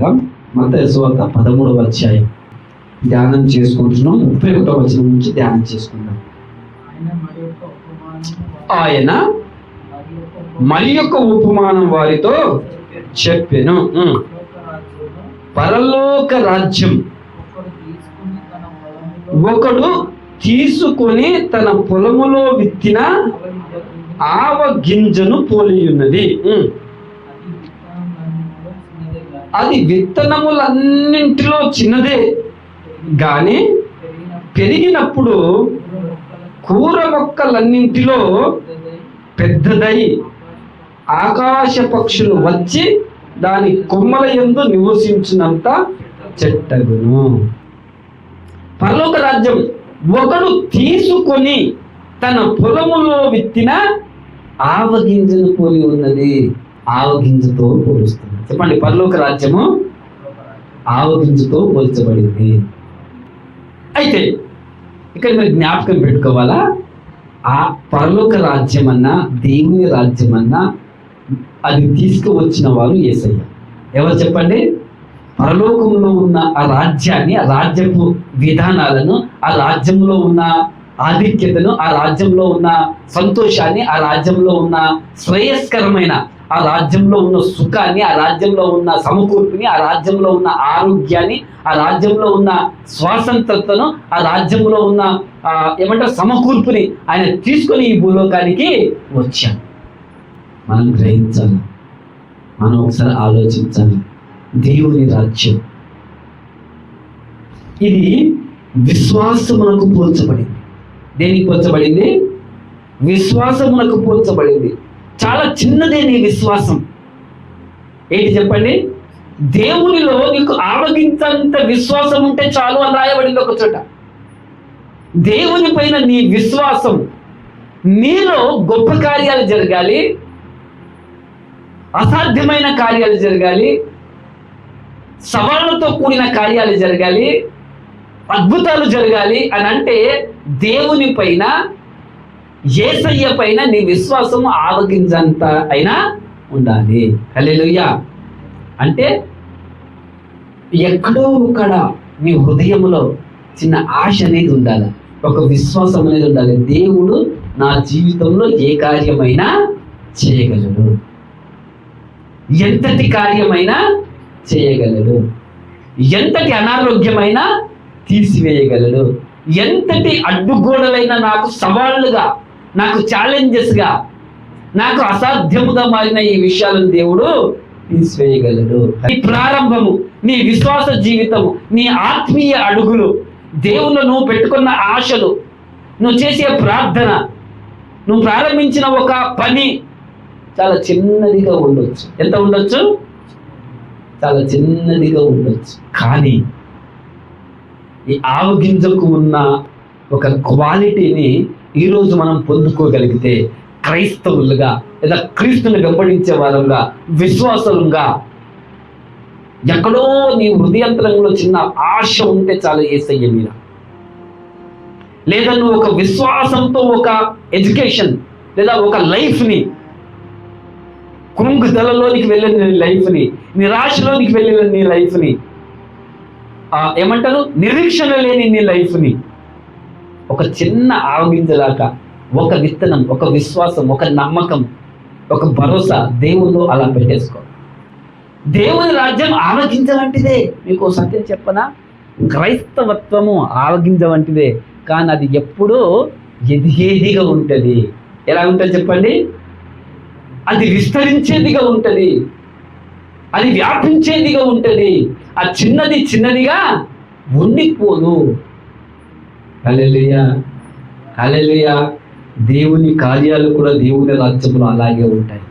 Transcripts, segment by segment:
చూద్దాం. మత్తయి సువార్త 13వ అధ్యాయం ధ్యానం చేసుకుంటున్నాం. 31వ వచనం నుంచి ధ్యానం చేసుకుందాం. ఆయన మరి యొక్క ఉపమానం వారితో చెప్పెను. పరలోక రాజ్యం ఒకడు తీసుకొని తన పొలములో విత్తిన ఆవ గింజను పోలి ఉన్నది. అది విత్తనములన్నింటిలో చిన్నదే గాని పెరిగినప్పుడు కూర మొక్కలన్నింటిలో పెద్దదై ఆకాశ పక్షులు వచ్చి దాని కొమ్మల యందు నివసించినంత చెట్టగును. పరలోక రాజ్యం ఒకడు తీసుకొని తన పొలములో విత్తిన ఆవగింజను పోలి ఉన్నది. ఆవగింజతో పోలుస్తుంది. చెప్పండి, పరలోక రాజ్యము ఆవగింజతో పోల్చబడింది. అయితే ఇక్కడ మీరు జ్ఞాపకం పెట్టుకోవాలా, ఆ పరలోక రాజ్యం అన్నా దేవుని రాజ్యం అన్నా అది తీసుకువచ్చిన వారు యేసయ్య. ఎవరు చెప్పండి? పరలోకంలో ఉన్న ఆ రాజ్యాన్ని, ఆ రాజ్యపు విధానాలను, ఆ రాజ్యంలో ఉన్న ఆధిక్యతను, ఆ రాజ్యంలో ఉన్న సంతోషాన్ని, ఆ రాజ్యంలో ఉన్న శ్రేయస్కరమైన, ఆ రాజ్యంలో ఉన్న సుఖాన్ని, ఆ రాజ్యంలో ఉన్న సమకూర్పుని, ఆ రాజ్యంలో ఉన్న ఆరోగ్యాన్ని, ఆ రాజ్యంలో ఉన్న స్వాతంత్రతను, ఆ రాజ్యంలో ఉన్న ఏమంటారు సమకూర్పుని ఆయన తీసుకొని ఈ భూలోకానికి వచ్చాడు. మనం గ్రహించాలి, మనం ఒకసారి ఆలోచించాలి. దేవుని రాజ్యం ఇది విశ్వాసమునకు పోల్చబడింది. దేనికి పోల్చబడింది? విశ్వాసమునకు పోల్చబడింది. చాలా చిన్నదే నీ విశ్వాసం. ఏంటి చెప్పండి? దేవునిలో నీకు ఆవగించంత విశ్వాసం ఉంటే చాలు అని రాయబడింది ఒక చోట. దేవుని పైన నీ విశ్వాసం, నీలో గొప్ప కార్యాలు జరగాలి, అసాధ్యమైన కార్యాలు జరగాలి, సవాళ్ళతో కూడిన కార్యాలు జరగాలి, అద్భుతాలు జరగాలి అని అంటే దేవుని పైన, యేసయ్య పైన నీ విశ్వాసం ఆవగించంత అయినా ఉండాలి. హల్లెలూయా. అంటే ఎక్కడో ఒకడ నీ హృదయంలో చిన్న ఆశ అనేది ఉండాలి, ఒక విశ్వాసం అనేది ఉండాలి. దేవుడు నా జీవితంలో ఏ కార్యమైనా చేయగలడు, ఎంతటి కార్యమైనా చేయగలడు, ఎంతటి అనారోగ్యమైనా తీసివేయగలడు, ఎంతటి అడ్డుగోడలైనా నాకు సవాళ్ళుగా, నాకు ఛాలెంజెస్గా, నాకు అసాధ్యముగా మారిన ఈ విషయాలను దేవుడు తీసివేయగలడు. నీ ప్రారంభము, నీ విశ్వాస జీవితము, నీ ఆత్మీయ అడుగులు, దేవుళ్ళు నువ్వు పెట్టుకున్న ఆశలు, నువ్వు చేసే ప్రార్థన, నువ్వు ప్రారంభించిన ఒక పని చాలా చిన్నదిగా ఉండొచ్చు. ఎంత ఉండొచ్చు? చాలా చిన్నదిగా ఉండొచ్చు. కానీ ఈ ఆవగింజకు ఉన్న ఒక క్వాలిటీని ఈరోజు మనం పొందుకోగలిగితే, క్రైస్తవులుగా లేదా క్రీస్తుని వెంబడించే వారంగా, విశ్వాసంగా, ఎక్కడో నీ హృదయంతరంలో చిన్న ఆశ ఉంటే చాలు యేసయ్య మీద. లేదా నువ్వు ఒక విశ్వాసంతో ఒక ఎడ్యుకేషన్ లేదా ఒక లైఫ్ని, కృంగుదలలోనికి వెళ్ళిన నీ లైఫ్ని, నిరాశలోనికి వెళ్ళిన నీ లైఫ్ని, ఏమంటారు నిరీక్షణ లేని నీ లైఫ్ని ఒక చిన్న ఆవగింజలాగా, ఒక విత్తనం, ఒక విశ్వాసం, ఒక నమ్మకం, ఒక భరోసా దేవుల్లో అలా పెట్టేసుకో. దేవుని రాజ్యం ఆవగింజ వంటిదే. మీకు సత్యం చెప్పనా? క్రైస్తవత్వము ఆవగింజ వంటిదే, కానీ అది ఎప్పుడూ ఎదిగేదిగా ఉంటుంది. ఎలా ఉంటుంది చెప్పండి? అది విస్తరించేదిగా ఉంటుంది, అది వ్యాపించేదిగా ఉంటుంది. ఆ చిన్నది చిన్నదిగా ఉండిపోదు. హల్లెలూయా, హల్లెలూయా. దేవుని కార్యాలు కూడా దేవుని రాజ్యంలో అలాగే ఉంటాయి.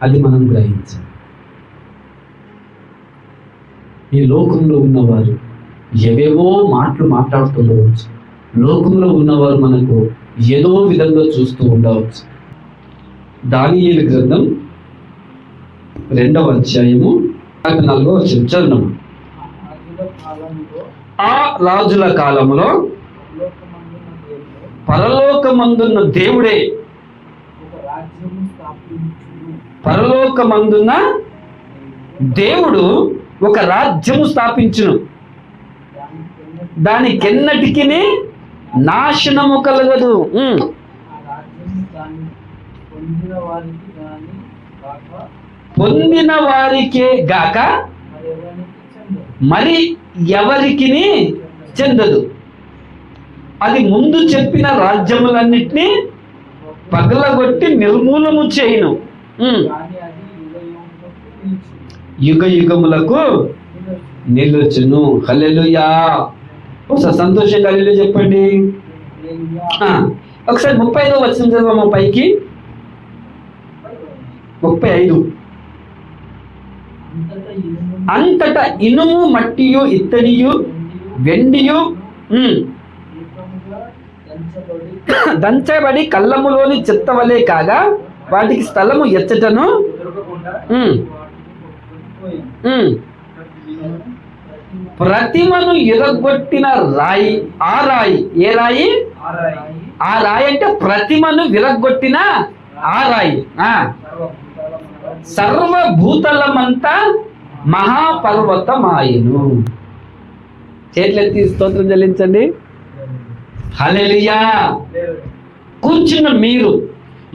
అది మనం గ్రహించాలి. ఈ లోకంలో ఉన్నవారు ఏవేవో మాటలు మాట్లాడుతుండవచ్చు, లోకంలో ఉన్నవారు మనకు ఏదో విధంగా చూస్తూ ఉండవచ్చు. దానియేలు గ్రంథం 2వ అధ్యాయము 4వ వచనం చదువుదాం. ఆ రాజుల కాలంలో పరలోకమందున్న దేవుడే పరలోకమందున్న దేవుడు ఒక రాజ్యము స్థాపించును, దానికెన్నటికి నాశనము కలగదు. పొందిన వారికే గాక మరి ఎవరికి చెందదు. అది ముందు చెప్పిన రాజ్యములన్నిటినీ పగలగొట్టి నిర్మూలము చేయును, యుగ యుగములకు నిలుచును. హల్లెలూయా. ఒకసారి సంతోషంగా హల్లెలూయా చెప్పండి. ఒకసారి 35వ వచనం చదవము పైకి. 35. అంతటా ఇనుము మట్టియు ఇత్తడియు వెండియు దంచబడి కళ్ళములోని చెత్తవలే కాగా వాటికి స్థలము ఎచ్చటను ప్రతిమను విరగొట్టిన రాయి. ఆ రాయి ఏ రాయి? ఆ రాయి అంటే ప్రతిమను విరగొట్టిన ఆ రాయి సర్వభూతలమంతా మహాపర్వతమాయను. చేతులెత్తి స్తోత్రం చెల్లించండి. హల్లెలూయా. కూర్చున్న మీరు,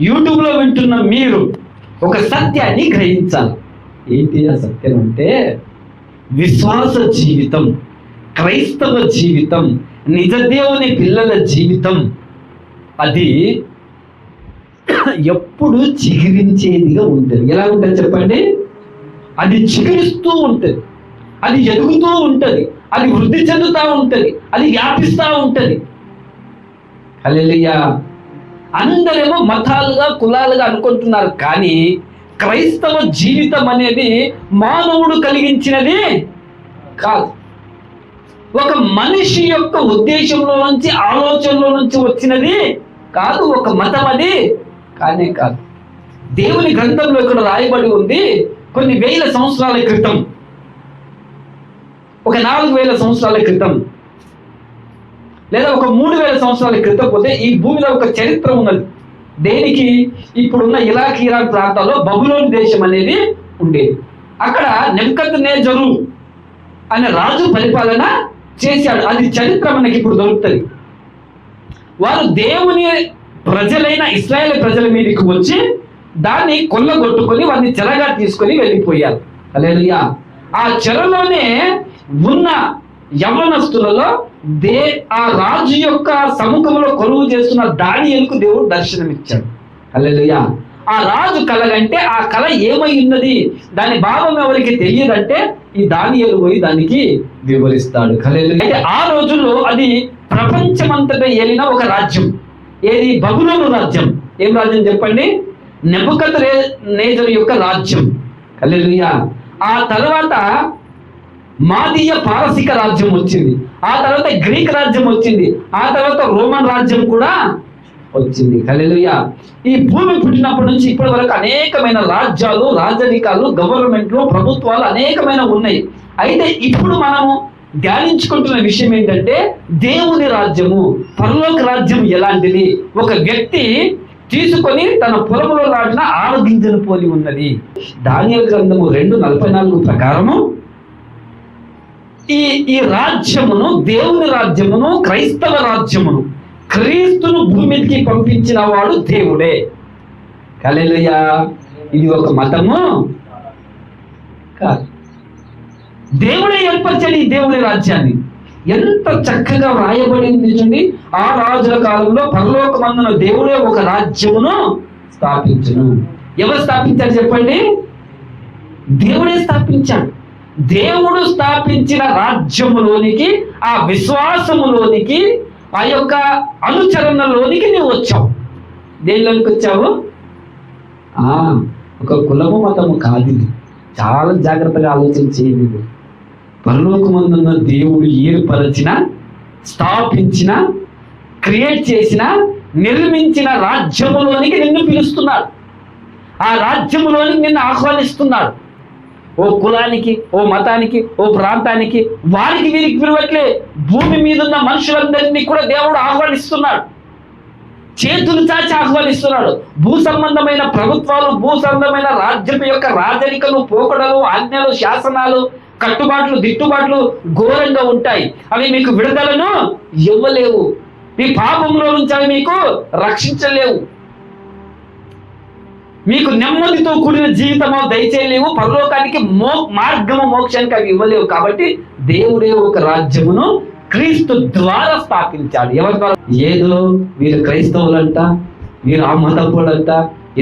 యూట్యూబ్లో వింటున్న మీరు ఒక సత్యాన్ని గ్రహించాలి. ఏంటి ఆ సత్యం అంటే, విశ్వాస జీవితం, క్రైస్తవ జీవితం, నిజదేవుని పిల్లల జీవితం అది ఎప్పుడు చిగురించేదిగా ఉంటుంది. ఎలా ఉంటుంది చెప్పండి? అది చిగురిస్తూ ఉంటుంది, అది ఎదుగుతూ ఉంటుంది, అది వృద్ధి చెందుతూ ఉంటుంది, అది వ్యాపిస్తూ ఉంటుంది. హల్లెలూయా. అందరేమో మతాలుగా కులాలుగా అనుకుంటున్నారు, కానీ క్రైస్తవ జీవితం అనేది మానవుడు కలిగించినది కాదు. ఒక మనిషి యొక్క ఉద్దేశంలో నుంచి, ఆలోచనలో నుంచి వచ్చినది కాదు. ఒక మతం అది కానే కాదు. దేవుని గ్రంథంలో ఇక్కడ రాయబడి ఉంది, కొన్ని వేల సంవత్సరాల క్రితం, ఒక 4000 సంవత్సరాల క్రితం, లేదా ఒక 3000 సంవత్సరాల క్రితం పోతే ఈ భూమిలో ఒక చరిత్ర ఉన్నది. దేనికి? ఇప్పుడున్న ఇరాన్ ప్రాంతాల్లో బబులోని దేశం అనేది ఉండేది. అక్కడ నెబుకద్నెజరు అనే రాజు పరిపాలన చేశాడు. అది చరిత్ర మనకి ఇప్పుడు దొరుకుతుంది. వారు దేవుని ప్రజలైన ఇశ్రాయేలు ప్రజల మీదకి వచ్చి దాన్ని కొల్లగొట్టుకొని వారిని చెరగా తీసుకొని వెళ్ళిపోయారు. హల్లెలూయా. ఆ చెరలోనే ఉన్న యవ్వనస్తులలో ఆ రాజు యొక్క సముఖంలో కొలువు చేస్తున్న దానియేలుకు దేవుడు దర్శనమిచ్చాడు. హల్లెలూయా. ఆ రాజు కలగంటే ఆ కళ ఏమై ఉన్నది, దాని భావం ఎవరికి తెలియదంటే ఈ దానియేలు పోయి దానికి వివరిస్తాడు. హల్లెలూయా. అయితే ఆ రోజుల్లో అది ప్రపంచమంతటా ఏలిన ఒక రాజ్యం. ఏది? బబులోను రాజ్యం. ఏం రాజ్యం చెప్పండి? నెబుకద్నెజరు యొక్క రాజ్యం. హల్లెలూయా. ఆ తర్వాత మాదీయ పారసిక రాజ్యం వచ్చింది, ఆ తర్వాత గ్రీక్ రాజ్యం వచ్చింది, ఆ తర్వాత రోమన్ రాజ్యం కూడా వచ్చింది. హల్లెలూయా. ఈ భూమి పుట్టినప్పటి నుంచి ఇప్పటి వరకు అనేకమైన రాజ్యాలు, రాజరికాలు, గవర్నమెంట్లు, ప్రభుత్వాలు అనేకమైన ఉన్నాయి. అయితే ఇప్పుడు మనము ధ్యానించుకుంటున్న విషయం ఏంటంటే, దేవుని రాజ్యము, పరలోక రాజ్యం ఎలాంటిది? ఒక వ్యక్తి తీసుకొని తన పొలంలో నాటిన ఆరగింజను పోలి ఉన్నది. దానియేలు గ్రంథము 2:44 ప్రకారము ఈ రాజ్యమును, దేవుని రాజ్యమును, క్రైస్తవ రాజ్యమును, క్రీస్తును భూమికి పంపించిన వాడు దేవుడే. హల్లెలూయా. ఇది ఒక మతము కాదు, దేవుడే ఏర్పరిచాడు ఈ దేవుని రాజ్యాన్ని. ఎంత చక్కగా వ్రాయబడింది చూడండి. ఆ రాజుల కాలంలో పరలోకమందున దేవుడే ఒక రాజ్యమును స్థాపించును. ఎవరు స్థాపించారు చెప్పండి? దేవుడే స్థాపించాడు. దేవుడు స్థాపించిన రాజ్యములోనికి, ఆ విశ్వాసములోనికి, ఆ యొక్క అనుచరణలోనికి నువ్వు వచ్చావు. దేనిలోనికి వచ్చావు? ఒక కులము మతము కాదు. ఇది చాలా జాగ్రత్తగా ఆలోచన చేయండి. పరలోకమందున్న దేవుడు ఏర్పరచిన, స్థాపించిన, క్రియేట్ చేసిన, నిర్మించిన రాజ్యములోనికి నిన్ను పిలుస్తున్నాడు. ఆ రాజ్యములోనికి నిన్ను ఆహ్వానిస్తున్నాడు. ఓ కులానికి, ఓ మతానికి, ఓ ప్రాంతానికి, వారికి వీరికి పిలవట్లే, భూమి మీద ఉన్న మనుషులందరినీ కూడా దేవుడు ఆహ్వానిస్తున్నాడు. చేతులు చాచి ఆహ్వానిస్తున్నాడు. భూ సంబంధమైన ప్రభుత్వాలు, భూ సంబంధమైన రాజ్యం యొక్క రాజరికలు, పోకడలు, ఆజ్ఞలు, శాసనాలు, కట్టుబాట్లు, దిట్టుబాట్లు ఘోరంగా ఉంటాయి. అవి మీకు విడుదలను ఇవ్వలేవు. మీ పాపంలో నుంచి అవి మీకు రక్షించలేవు. మీకు నెమ్మదితో కూడిన జీవితము దయచేయలేవు. పరలోకానికి మార్గము, మోక్షానికి అవి ఇవ్వలేవు. కాబట్టి దేవుడే ఒక రాజ్యమును క్రీస్తు ద్వారా స్థాపించాడు. ఎవరి ద్వారా? ఏదో వీరు క్రైస్తవులంట, వీరు ఆ మతపులంట,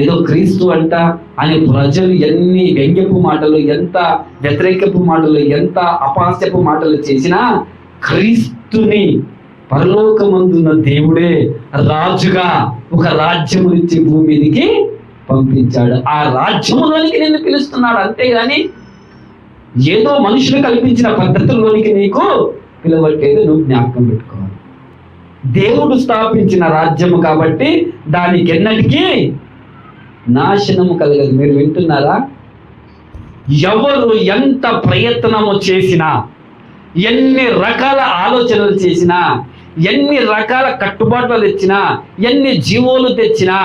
ఏదో క్రీస్తు అంట అని ప్రజలు ఎన్ని వ్యంగ్యపు మాటలు, ఎంత వ్యతిరేకపు మాటలు, ఎంత అపహాస్యపు మాటలు చేసినా క్రీస్తుని పరలోకమందున్న దేవుడే రాజుగా ఒక రాజ్యము నుంచి భూమి మీదకి పంపించాడు. ఆ రాజ్యములోనికి నిన్ను పిలుస్తున్నాడు. అంతేగాని ఏదో మనుషులు కల్పించిన పద్ధతుల్లోనికి నీకు పిలవట్లేదు. నువ్వు జ్ఞాపకం పెట్టుకోవాలి. దేవుడు స్థాపించిన రాజ్యము కాబట్టి దానికి ఎన్నటికీ నాశనము కలగదు. మీరు వింటున్నారా? ఎవరు ఎంత ప్రయత్నము చేసినా, ఎన్ని రకాల ఆలోచనలు చేసినా, ఎన్ని రకాల కట్టుబాట్లు తెచ్చినా, ఎన్ని జీవోలు తెచ్చినా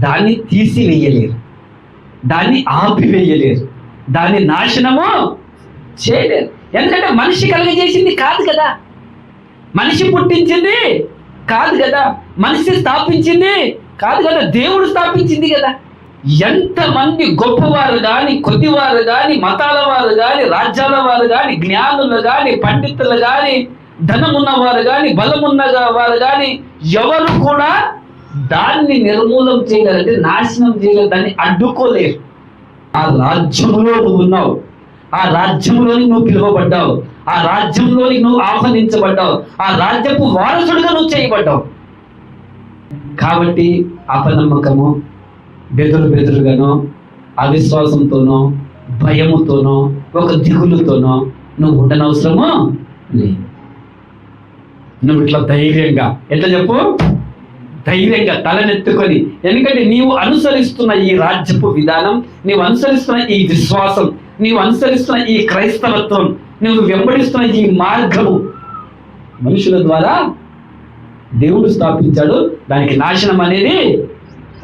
దాన్ని తీసివేయలేరు, దాన్ని ఆపివేయలేరు, దాన్ని నాశనము చేయలేరు. ఎందుకంటే మనిషి కలుగజేసింది కాదు కదా, మనిషి పుట్టించింది కాదు కదా, మనిషి స్థాపించింది కాదు కదా, దేవుడు స్థాపించింది కదా. ఎంతమంది గొప్పవారు కానీ, కొద్దివారు కానీ, మతాల వారు కానీ, రాజ్యాల వారు కానీ, జ్ఞానులు కానీ, పండితులు కానీ, ధనమున్నవారు కానీ, బలమున్న వారు కానీ ఎవరు కూడా దాన్ని నిర్మూలం చేయగలంటే, నాశనం చేయగలరు, దాన్ని అడ్డుకోలేరు. ఆ రాజ్యంలో నువ్వు ఉన్నావు, ఆ రాజ్యంలోని నువ్వు పిలువబడ్డావు, ఆ రాజ్యంలోని నువ్వు ఆహ్వానించబడ్డావు, ఆ రాజ్యపు వారసుడిగా నువ్వు చేయబడ్డావు. కాబట్టి అపనమ్మకము, బెదురుగానో, అవిశ్వాసంతోనో, భయముతోనో, ఒక దిగులుతోనో నువ్వు ఉండనవసరము లేదు. నువ్వు ఇట్లా ధైర్యంగా, ఎట్లా చెప్పు, ధైర్యంగా తలనెత్తుకొని, ఎందుకంటే నీవు అనుసరిస్తున్న ఈ రాజ్యపు విధానం, నీవు అనుసరిస్తున్న ఈ విశ్వాసం, నీవు అనుసరిస్తున్న ఈ క్రైస్తవత్వం, నువ్వు వెంబడిస్తున్న ఈ మార్గము మనుషుల ద్వారా దేవుడు స్థాపించాడు. దానికి నాశనం అనేది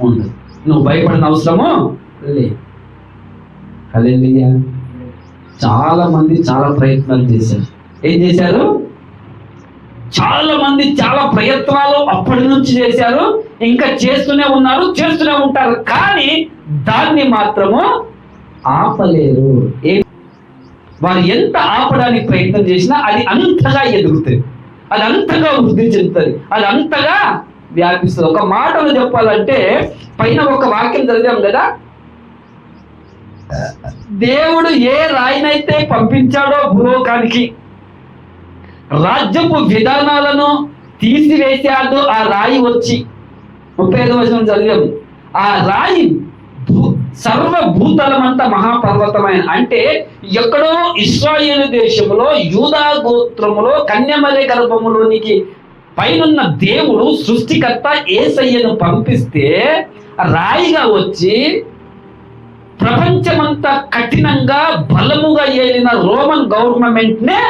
ఉండదు. నువ్వు భయపడిన అవసరము లేదు. హల్లెలూయా. చాలా మంది చాలా ప్రయత్నాలు చేశారు. ఏం చేశారు? చాలా మంది చాలా ప్రయత్నాలు అప్పటి నుంచి చేశారు, ఇంకా చేస్తూనే ఉన్నారు, చేస్తూనే ఉంటారు. కానీ దాన్ని మాత్రము ఆపలేరు. వారు ఎంత ఆపడానికి ప్రయత్నం చేసినా అది అంతగా ఎదుగుతుంది, అది అంతగా వృద్ధి చెందుతుంది, అది అంతగా వ్యాపిస్తుంది. ఒక మాటలో చెప్పాలంటే, పైన ఒక వాక్యం చదివాం కదా, దేవుడు ఏ రాయినైతే పంపించాడో భూలోకానికి, రాజ్యపు విధానాలను తీసివేశాడు ఆ రాయి వచ్చి, 35వ వచనం చదివాం. ఆ రాయి సర్వభూతలమంతా మహాపర్వతమైన, అంటే ఎక్కడో ఇశ్రాయేలు దేశంలో యూదా గోత్రములో కన్యమరి గర్భములోనికి పైనున్న దేవుడు సృష్టికర్త యేసయ్యను పంపిస్తే రాయిగా వచ్చి ప్రపంచమంతా కఠినంగా బలముగా ఏలిన రోమన్ గవర్నమెంట్ నే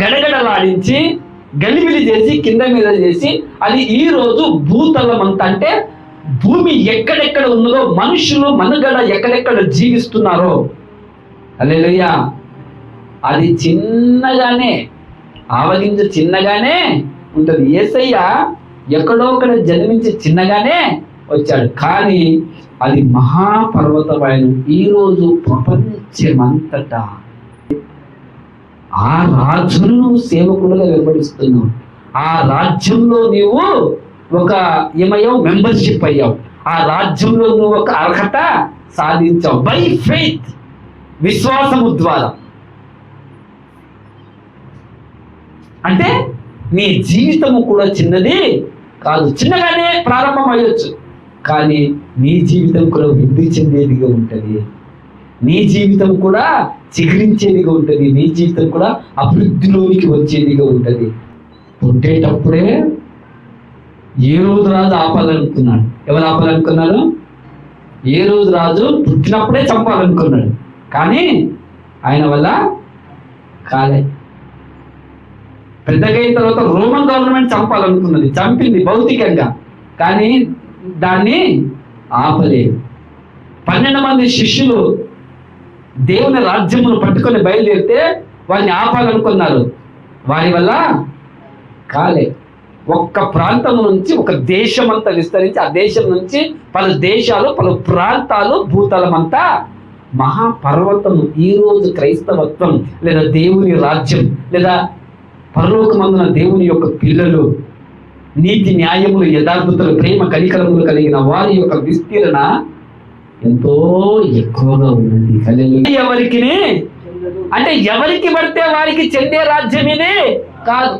గడగడలాడించి, గలిబిలి చేసి, కింద మీద చేసి, అది ఈ రోజు భూతలం అంతా, అంటే భూమి ఎక్కడెక్కడ ఉన్నదో, మనుషులు మనుగడ ఎక్కడెక్కడ జీవిస్తున్నారో, హల్లెలూయా, అది చిన్నగానే, ఆవగింజ చిన్నగానే ఉంటుంది. యేసయ్య ఎక్కడో ఒకడ జన్మించి చిన్నగానే వచ్చాడు, కానీ అది మహాపర్వతమైన ఈరోజు ప్రపంచమంతటా ఆ రాజును నువ్వు సేవకుడుగా వెంబడిస్తున్నావు. ఆ రాజ్యంలో నీవు ఒక ఏమయ్యావు, మెంబర్షిప్ అయ్యావు. ఆ రాజ్యంలో నువ్వు ఒక అర్హత సాధించావు బై ఫెయిత్, విశ్వాసము ద్వారా. అంటే నీ జీవితము కూడా చిన్నది కాదు, చిన్నగానే ప్రారంభం అయ్యొచ్చు, కానీ నీ జీవితం కూడా వృద్ధి చెందేదిగా ఉంటుంది, నీ జీవితం కూడా చిగురించేదిగా ఉంటుంది, నీ జీవితం కూడా అభివృద్ధిలోనికి వచ్చేదిగా ఉంటుంది. పుట్టేటప్పుడే ఏ రోజు రాజు ఆపాలనుకున్నాడు. ఎవరు ఆపాలనుకున్నారు? ఏ రోజు రాజు పుట్టినప్పుడే చంపాలనుకున్నాడు, కానీ ఆయన వల్ల కాలే. పెద్దగా అయిన తర్వాత రోమన్ గవర్నమెంట్ చంపాలనుకున్నది, చంపింది భౌతికంగా, కానీ దాన్ని ఆపలేదు. 12 మంది శిష్యులు దేవుని రాజ్యమును పట్టుకొని బయలుదేరితే వారిని ఆపాలనుకున్నారు, వారి వల్ల కాలే. ఒక్క ప్రాంతం నుంచి ఒక దేశం అంతా విస్తరించి, ఆ దేశం నుంచి పలు దేశాలు, పలు ప్రాంతాలు, భూతలమంతా మహాపర్వతము. ఈరోజు క్రైస్తవత్వం లేదా దేవుని రాజ్యం లేదా పరలోకమందున దేవుని యొక్క పిల్లలు, నీతి న్యాయములు, యథార్థతలు, ప్రేమ కనికరములు కలిగిన వారి యొక్క విస్తీర్ణ ఎంతో ఎక్కువగా ఉన్నది. ఎవరికి అంటే ఎవరికి పడితే వారికి చెందే రాజ్యమేనే కాదు.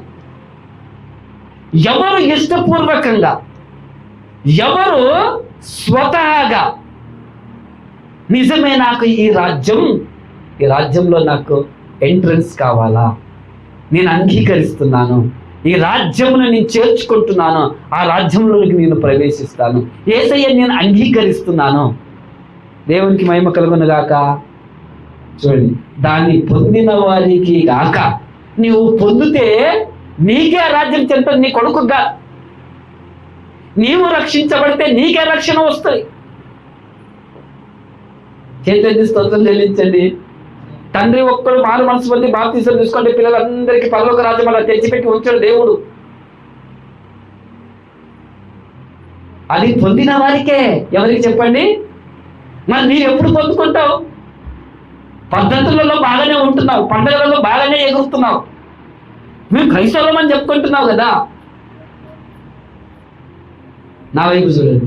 ఎవరు ఇష్టపూర్వకంగా, ఎవరు స్వతహాగా నిజమే నాకు ఈ రాజ్యంలో నాకు ఎంట్రన్స్ కావాలా, నేను అంగీకరిస్తున్నాను, ఈ రాజ్యమును నేను చేర్చుకుంటున్నాను, ఆ రాజ్యంలోకి నేను ప్రవేశిస్తాను, యేసయ్య నేను అంగీకరిస్తున్నాను, దేవునికి మహిమ కలుగును గాక. చూడండి, దాన్ని పొందిన వారికి గాక నీవు పొందితే నీకే రాజ్యం చెందుతుంది, నీ కొడుకుగా. నీవు రక్షించబడితే నీకే రక్షణ వస్తుంది. చేతులెత్తి స్తోత్రం చెల్లించండి. తండ్రి ఒక్కడు మారు మనసు పొంది బాప్తిసం తీసుకోండి, పిల్లలందరికీ పరలోక రాజ్యం అలా తెచ్చిపెట్టి ఉంచాడు దేవుడు. అది పొందిన వారికే. ఎవరికి చెప్పండి? మరి నీవు ఎప్పుడు పొందుకుంటావు? పద్ధతులలో బాగానే ఉంటున్నావు, పండుగలలో బాగానే ఎగురుతున్నావు, మేము క్రైస్తవులం అని చెప్పుకుంటున్నావు కదా. నా వైపు చూడండి,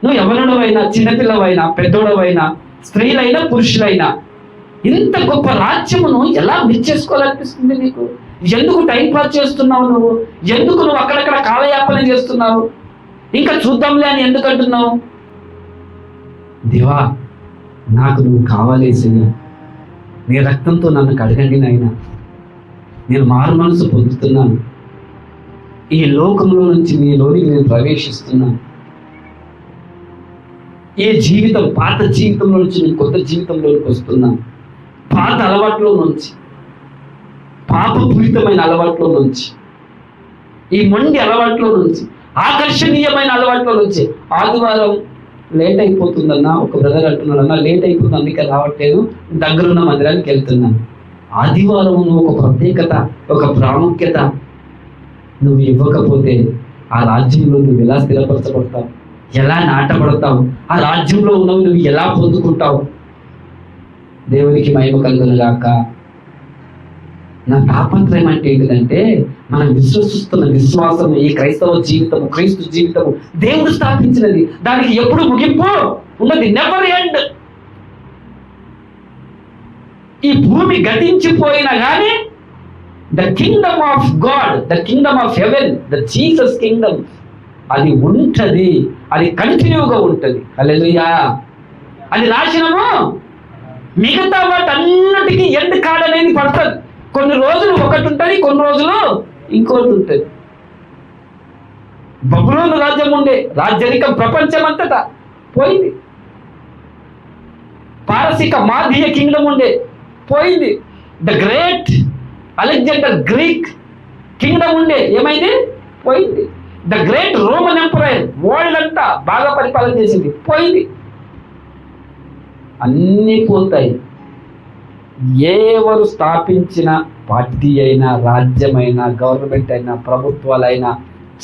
నువ్వు ఎవరినైనా, చిన్నపిల్లవైనా, పెద్దోడవైనా, స్త్రీలైనా, పురుషులైనా, ఇంత గొప్ప రాజ్యమును ఎలా మిస్ చేసుకోవాలనిపిస్తుంది నీకు? ఎందుకు టైం పాస్ చేస్తున్నావు నువ్వు? ఎందుకు నువ్వు అక్కడక్కడ కాలయాపన చేస్తున్నావు? ఇంకా చూద్దాంలే అని ఎందుకు అంటున్నావు? దేవా, నాకు నువ్వు కావాలేసినా, నీ రక్తంతో నన్ను కడగండి నాయనా, నేను మారు మనసు పొందుతున్నాను, ఈ లోకంలో నుంచి నీలోనికి నేను ప్రవేశిస్తున్నాను, ఈ జీవితం, పాత జీవితంలో నుంచి నేను కొత్త జీవితంలోకి వస్తున్నాను, పాత అలవాట్లో నుంచి, పాపపూరితమైన అలవాట్లో నుంచి, ఈ మొండి అలవాట్లో నుంచి, ఆకర్షణీయమైన అలవాట్లో నుంచి. ఆదివారం లేట్ అయిపోతుందన్నా, ఒక బ్రదర్ అంటున్నాడు, అన్న లేట్ అయిపోతుంది అందుకే రావట్లేదు, దగ్గరున్న మందిరానికి వెళ్తున్నాను. ఆదివారం ఒక ప్రత్యేకత, ఒక ప్రాముఖ్యత నువ్వు ఇవ్వకపోతే ఆ రాజ్యంలో నువ్వు ఎలా స్థిరపరచబడతావు, ఎలా నాటబడతావు, ఆ రాజ్యంలో ఉన్నవి నువ్వు ఎలా పొందుకుంటావు? దేవునికి మహిమ కలుగును గాక. నా తాపత్రయం అంటే ఏంటిదంటే, మనం విశ్వసిస్తున్న విశ్వాసం, ఈ క్రైస్తవ జీవితము, క్రీస్తు జీవితము దేవుడు స్థాపించినది, దానికి ఎప్పుడు ముగింపు ఉన్నది, నెవర్ ఎండ్. ఈ భూమి గతించిపోయినా కానీ the Kingdom of God, the Kingdom of haven, the Jesus Kingdom, అది ఉంటది, అది కంటిన్యూగా ఉంటుంది. హల్లెలూయా. అది నాశనము, మిగతా వాటన్నిటికీ ఎండ్ కాడనేది పడుతుంది. కొన్ని రోజులు ఒకటి ఉంటుంది, కొన్ని రోజులు ఇంకోటి ఉంటుంది. బబులోను రాజ్యం ఉండే, రాజ్యరికం ప్రపంచం అంతటా పోయింది. పారసిక మాదీయ కింగ్డమ్ ఉండే, పోయింది. The great Alexander Greek Kingdom ఉండే, ఏమైంది? పోయింది. The great Roman emperor, world అంతా బాగా పరిపాలన చేసింది, పోయింది. అన్నీ పోతాయి. ఎవరు స్థాపించిన పార్టీ అయినా, రాజ్యమైనా, గవర్నమెంట్ అయినా, ప్రభుత్వాలైనా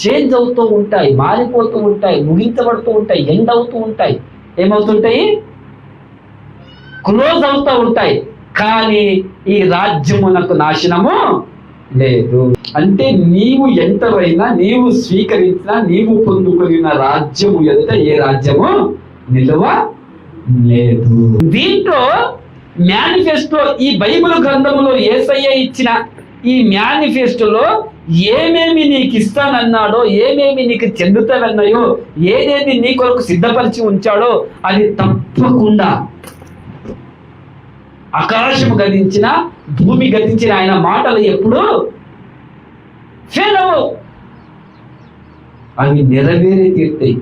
చేంజ్ అవుతూ ఉంటాయి, మారిపోతూ ఉంటాయి, ముగించబడుతూ ఉంటాయి, ఎండ్ అవుతూ ఉంటాయి. ఏమవుతుంటాయి? క్లోజ్ అవుతూ ఉంటాయి. కానీ ఈ రాజ్యమునకు నాశనము లేదు. అంటే నీవు ఎంతవైనా, నీవు స్వీకరించిన, నీవు పొందుకున్న రాజ్యము ఎదుట ఏ రాజ్యము నిలువ లేదు. దీంట్లో మేనిఫెస్టో, ఈ బైబిల్ గ్రంథములో యేసయ్య ఇచ్చిన ఈ మేనిఫెస్టోలో ఏమేమి నీకు ఇస్తానన్నాడో, ఏమేమి నీకు చెందుతానన్నాయో, ఏదేది నీ కొరకు సిద్ధపరిచి ఉంచాడో అది తప్పకుండా ఆకాశము గతించిన, భూమి గతించిన ఆయన మాటలు ఎప్పుడు ఫెయిల్ అవ్వవు, అవి నెరవేరే తీరుతాయి.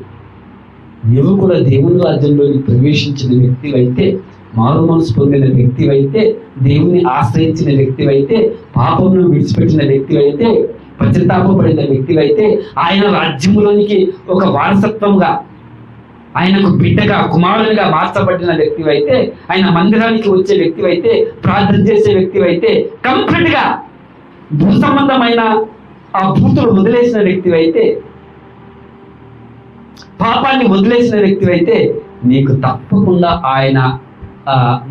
నువ్వు కూడా దేవుని రాజ్యంలోకి ప్రవేశించిన వ్యక్తి అయితే మారు మనసు పొందిన వ్యక్తివైతే, దేవుని ఆశ్రయించిన వ్యక్తివైతే, పాపమును విడిచిపెట్టిన వ్యక్తివైతే, పశ్చాత్తాపపడిన వ్యక్తివైతే, ఆయన రాజ్యంలోనికి ఒక వారసత్వంగా, ఆయనకు బిడ్డగా, కుమారునిగా మార్చబడిన వ్యక్తివైతే, ఆయన మందిరానికి వచ్చే వ్యక్తివైతే, ప్రార్థన చేసే వ్యక్తివైతే, కంప్లీట్గా భూసంబంధమైన ఆ భూతులు వదిలేసిన వ్యక్తివైతే, పాపాన్ని వదిలేసిన వ్యక్తివైతే, నీకు తప్పకుండా ఆయన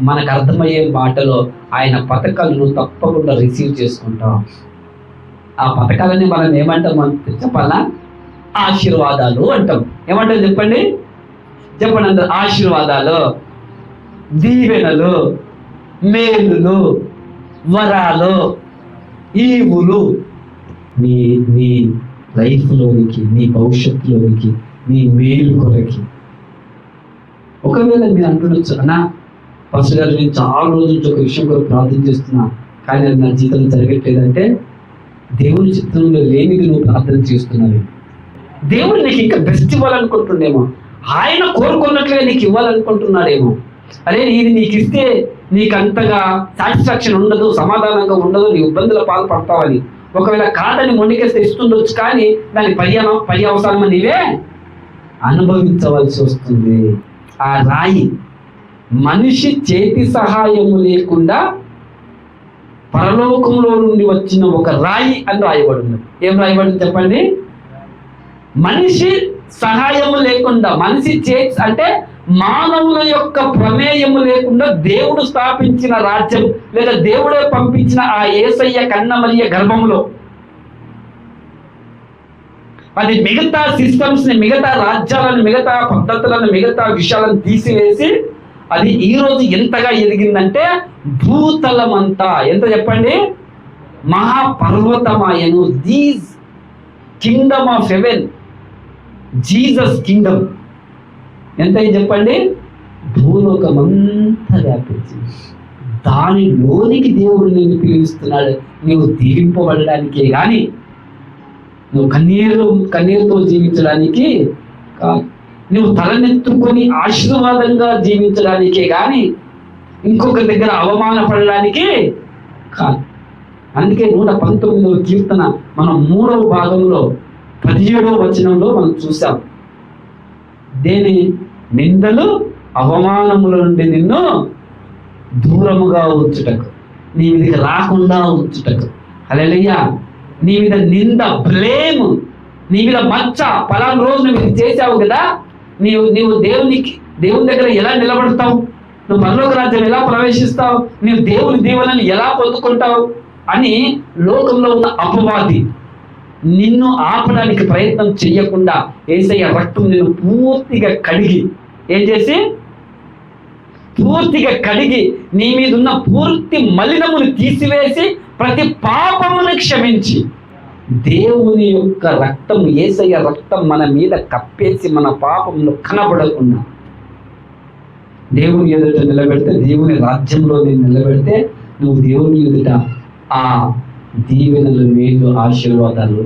మనకు అర్థమయ్యే మాటలో ఆయన పథకాలను తప్పకుండా రిసీవ్ చేసుకుంటాం. ఆ పథకాలని మనం ఏమంటాం, మనం చెప్పాలా? ఆశీర్వాదాలు అంటాం. ఏమంటాం చెప్పండి? చెప్పండి అందరూ. ఆశీర్వాదాలు, దీవెనలు, మేలులు, వరాలు, ఈవులు నీ నీ లైఫ్లోనికి, నీ భవిష్యత్తులోనికి, నీ మేలు కొరకి. ఒకవేళ మీరు అంటుండొచ్చు, అన్నా ఫస్ట్ గారు నేను చాలా రోజుల నుంచి ఒక విషయం కొరకు ప్రార్థన చేస్తున్నా, కానీ అది నా జీవితంలో జరగట్లేదంటే దేవుని చిత్రంలో లేనిది నువ్వు ప్రార్థన చేస్తున్నావు. దేవుడు నీకు ఇంకా బెస్ట్ ఇవ్వాలనుకుంటుండేమో, ఆయన కోరుకున్నట్లుగా నీకు ఇవ్వాలనుకుంటున్నాడేమో. అరే ఇది నీకు ఇస్తే నీకు అంతగా సాటిస్ఫాక్షన్ ఉండదు, సమాధానంగా ఉండదు, నీ ఇబ్బందుల పాల్పడతావని. ఒకవేళ కాదని మొండికేస్తే ఇస్తుండొచ్చు, కానీ దాని పర్యవసానం నీవే అనుభవించవలసి వస్తుంది. ఆ రాయి మనిషి చేతి సహాయము లేకుండా పరలోకంలో నుండి వచ్చిన ఒక రాయి అని రాయబడింది. ఏం రాయబడింది చెప్పండి? మనిషి సహాయము లేకుండా, మనిషి చేతి అంటే మానవుల యొక్క ప్రమేయము లేకుండా దేవుడు స్థాపించిన రాజ్యం, లేదా దేవుడే పంపించిన ఆ యేసయ్య కన్నమరియ గర్భములో అది మిగతా సిస్టమ్స్ని, మిగతా రాజ్యాలను, మిగతా పద్ధతులను, మిగతా విషయాలను తీసివేసి అది ఈరోజు ఎంతగా ఎదిగిందంటే భూతలమంతా ఎంత చెప్పండి? మహాపర్వతమాయను. These kingdom of heaven, Jesus kingdom ఎంత చెప్పండి? భూలోకమంతా వ్యాపించింది. దానిలోనికి దేవుడు నిన్ను పిలుస్తున్నాడు. నీవు దీవింపబడడానికే కానీ, నువ్వు కన్నీరుతో జీవించడానికి కాదు, నువ్వు తలనెత్తుకొని ఆశీర్వాదంగా జీవించడానికే కానీ, ఇంకొక దగ్గర అవమానపడడానికి కాదు. అందుకే 119వ కీర్తన మనం 3వ భాగంలో 17వ వచనంలో మనం చూసాం. దేని నిందలు అవమానముల నుండి నిన్ను దూరముగా ఉంచుటకు, నీ మీదకి రాకుండా ఉంచుటకు. హల్లెలూయా. నీ మీద నింద, బ్లేమ్, నీ మీద మచ్చ, పలానా రోజు నువ్వు ఇది చేసావు కదా, నీవు దేవుని దగ్గర ఎలా నిలబడతావు, నువ్వు పరలోక రాజ్యం ఎలా ప్రవేశిస్తావు, నీవు దేవుని దీవెనని ఎలా పొందుకుంటావు అని లోకంలో ఉన్న అపవాది నిన్ను ఆపడానికి ప్రయత్నం చేయకుండా యేసయ్య రక్తం నిన్ను పూర్తిగా కడిగి, ఏం చేసి పూర్తిగా కడిగి నీ మీద ఉన్న పూర్తి మలినమును తీసివేసి ప్రతి పాపమును క్షమించి, దేవుని యొక్క రక్తం, యేసయ్య రక్తం మన మీద కప్పేసి మన పాపమును కనబడకుండా దేవుని ఎదుట నిలబెడితే, దేవుని రాజ్యంలో నిలబెడితే నువ్వు దేవుని ఎదుట ఆ దీవెనలు, మేలు, ఆశీర్వాదాలు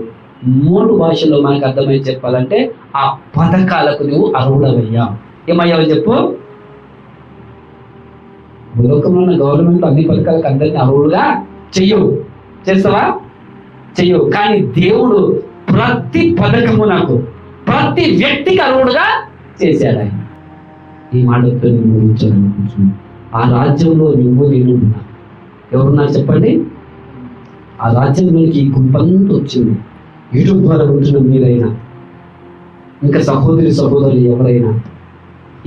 3 భాషల్లో మనకు అర్థమై చెప్పాలంటే ఆ పథకాలకు నువ్వు అర్హుడవయ్యా. ఏమయ్యావు చెప్పు? భూలోకంలో ఉన్న గవర్నమెంట్ అన్ని పథకాలకు అందరినీ అర్హులుగా చేస్తావా? చెయ్యవు. కానీ దేవుడు ప్రతి పథకమునకు, ప్రతి వ్యక్తికి అర్హుడుగా చేశాడు ఆయన. ఈ మాటతో నేను ముగించాలనుకుంటున్నాను. ఆ రాజ్యంలో నువ్వు నేను ఉన్నా. ఎవరున్నారు చెప్పండి? ఆ రాజ్యంలోనికి ఈ గుంపంతా వచ్చింది. యూట్యూబ్ ద్వారా ఉంటున్న మీరైనా, ఇంకా సహోదరులు ఎవరైనా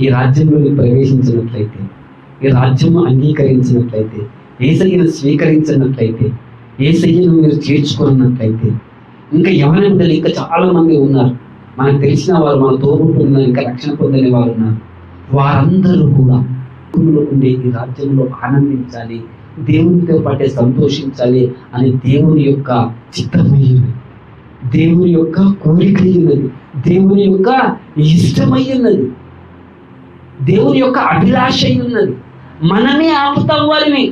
ఈ రాజ్యంలోకి ప్రవేశించినట్లయితే, ఈ రాజ్యము అంగీకరించినట్లయితే, యేసయ్యను స్వీకరించినట్లయితే, యేసయ్యను మీరు చేర్చుకున్నట్లయితే, ఇంకా ఎవరైనా ఉండాలి. ఇంకా చాలా మంది ఉన్నారు, మనకు తెలిసిన వారు, మన తోబుట్టు ఉన్నారు, ఇంకా రక్షణ పొందని వారు ఉన్నారు. వారందరూ కూడా ఉండే ఈ రాజ్యంలో ఆనందించాలి, దేవునితో పాటే సంతోషించాలి అని దేవుని యొక్క చిత్తమయ్యున్నది, దేవుని యొక్క కోరిక అయ్యున్నది, దేవుని యొక్క ఇష్టమయ్యున్నది, దేవుని యొక్క అభిలాష అయ్యున్నది. మనమే ఆపుతాం వారిని.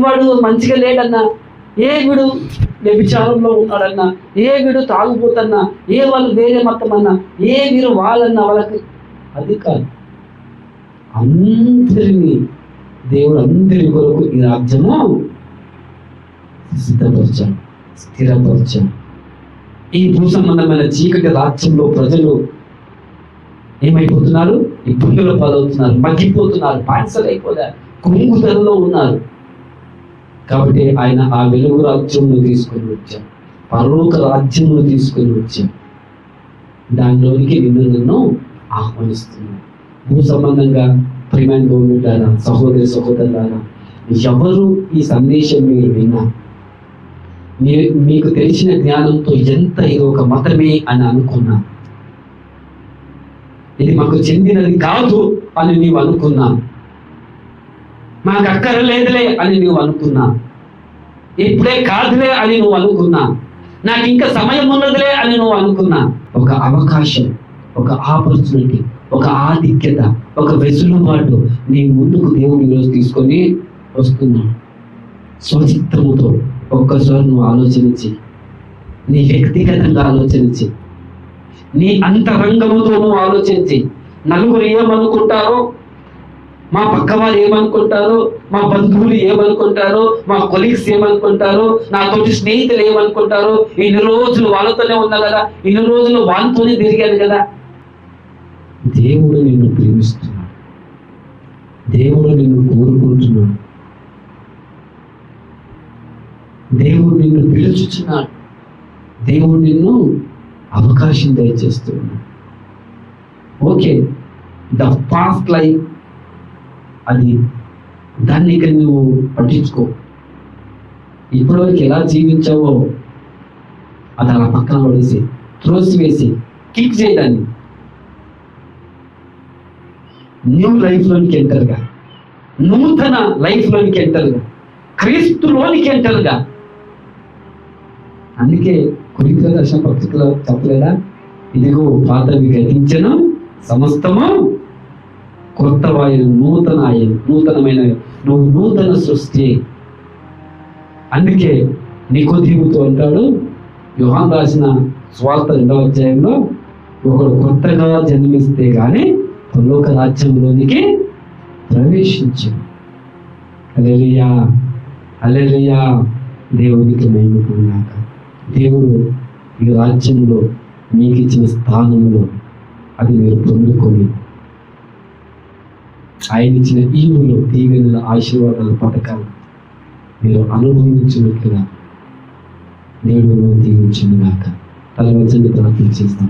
వాడు మంచిగా లేడన్నా, వీడు వ్యభిచారంలో ఉన్నాడన్నా, వీడు తాగుపోతన్నా, వాళ్ళు వేరే మతం అన్నా, వీరు వాళ్ళన్నా, వాళ్ళకి అది కాదు. అందరినీ దేవుడు అందరి కొరకు ఈ రాజ్యము సిద్ధపరిచాడు, స్థిరపరిచాడు. ఈ భూ సంబంధమైన చీకటి రాజ్యంలో ప్రజలు ఏమైపోతున్నారు? ఇబ్బందుల పాలవుతున్నారు, మగ్గిపోతున్నారు, బానిసలు అయిపోయారు, కుంగుదలలో ఉన్నారు. కాబట్టి ఆయన ఆ వెలుగు రాజ్యంలో తీసుకొని వచ్చాడు, పరలోక రాజ్యంలో తీసుకొని వచ్చాడు. దానిలోనికి నన్ను ఆహ్వానిస్తున్నాడు. భూ సంబంధంగా ప్రియమైన గౌరవులారా, సహోదరి సహోదరులారా, ఎవరు ఈ సందేశం మీరు విన్నా, మీకు తెలిసిన జ్ఞానంతో ఎంత ఇది ఒక మతమే అని అనుకున్నా, ఇది మాకు చెందినది కాదు అని నీవు అనుకున్నా, మాకు అక్కర్లేదులే అని నువ్వు అనుకున్నా, ఇప్పుడే కాదులే అని నువ్వు అనుకున్నా, నాకు ఇంకా సమయం ఉన్నదిలే అని నువ్వు అనుకున్నా, ఒక అవకాశం, ఒక ఆపర్చునిటీ, ఒక ఆధిక్యత, ఒక వెసులుబాటు నీ ముందుకు దేవుడు ఈరోజు తీసుకొని వస్తున్నాడు. స్వచిత్తముతో ఒక్కసారి నువ్వు ఆలోచించి, నీ వ్యక్తిగతంగా ఆలోచించి, నీ అంతరంగముతో నువ్వు ఆలోచించి, నలుగురు ఏమనుకుంటారో, మా పక్కవారు ఏమనుకుంటారో, మా బంధువులు ఏమనుకుంటారో, మా కొలీగ్స్ ఏమనుకుంటారో, నా తోటి స్నేహితులు ఏమనుకుంటారో, ఇన్ని రోజులు వాళ్ళతోనే ఉన్నా కదా, ఇన్ని రోజులు వాళ్ళతోనే తిరిగాను కదా. దేవుడు నిన్ను ప్రేమిస్తున్నాడు, దేవుడు నిన్ను కోరుకుంటున్నాడు, దేవుడు నిన్ను పిలుచుచున్నాడు, దేవుడు నిన్ను అవకాశం దయచేస్తున్నాడు. ఓకే, ద పాస్ట్ లైఫ్ అది, దాన్ని ఇక్కడ నువ్వు పట్టించుకో. ఇప్పటివరకు ఎలా జీవించావో అది అలా పక్కన పడేసి, త్రోసివేసి, కిక్ చేయడాన్ని న్యూ లైఫ్లోనికి ఎంటర్గా, నూతన లైఫ్లోనికి ఎంటర్గా, క్రీస్తులోనికి ఎంటర్గా. అందుకే కొరింథీయుల దర్శన పత్రికలో చెప్పలేదా, ఇదిగో పాతవి గతించెను, సమస్తము కొత్త వాయువు, నూతనమైన నువ్వు నూతన సృష్టి. అందుకే నికోదేముతో అంటాడు యోహాను రాసిన సువార్త 2వ అధ్యాయంలో, ఒకడు కొత్తగా జన్మిస్తే గాని పరలోక రాజ్యంలోనికి ప్రవేశించు. హల్లెలూయా, హల్లెలూయా, దేవునికి మహిమ కలుగుగాక. దేవుడు ఈ రాజ్యంలో మీకు ఇచ్చిన స్థానంలో అది మీరు పొందుకొని, ఆయన ఇచ్చిన ఈవులు, దీవెనల, ఆశీర్వాదాల పథకాలు మీరు అనుభవించినట్లుగా దేవుడు దీవించును గాక. తల వంచండి, ప్రార్థన చేస్తాం.